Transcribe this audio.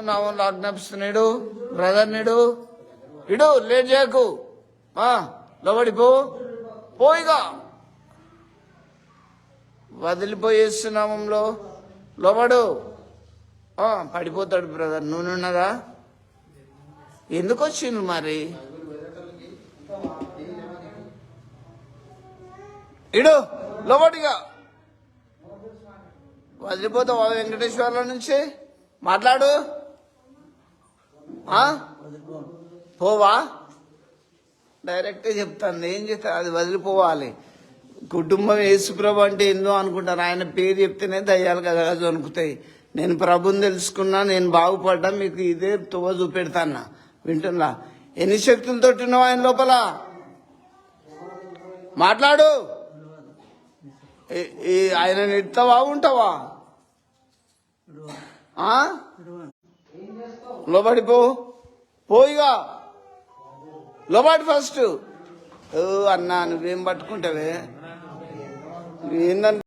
నామంలో ఆజ్ఞాపిస్తున్నాడు. బ్రదర్ నేడు ఇడు లేట్ చేయకు, లోబడిపో, పోయిగా వదిలిపోయేస్తున్నామంలో లోబడు. పడిపోతాడు బ్రదర్. నూనె ఉన్నదా? ఎందుకు వచ్చింది మరి? ఇడు లోబడిగా వదిలిపోతావా? వెంకటేశ్వర్ల నుంచి మాట్లాడు. పోవా? డైరెక్ట్గా చెప్తాను. ఏం చేస్తా, అది వదిలిపోవాలి. కుటుంబం యేసుప్రభు అంటే ఏందో అనుకుంటారు. ఆయన పేరు చెప్తేనే దయ్యాలు కదా వణుకుతాయి. నేను ప్రభుని తెలుసుకున్నా, నేను బాగుపడ్డా, మీకు ఇదే తువ్వ చూపెడతాన్నా. వింటున్నా? ఎన్ని శక్తులతో ఉన్నావు ఆయన లోపల? మాట్లాడు. ఆయన ఎడతావా ఉంటావా? లోబడిపో, పోయిగా లోబడి ఫస్ట్. అన్నా నువ్వేం పట్టుకుంటావే? ఏందని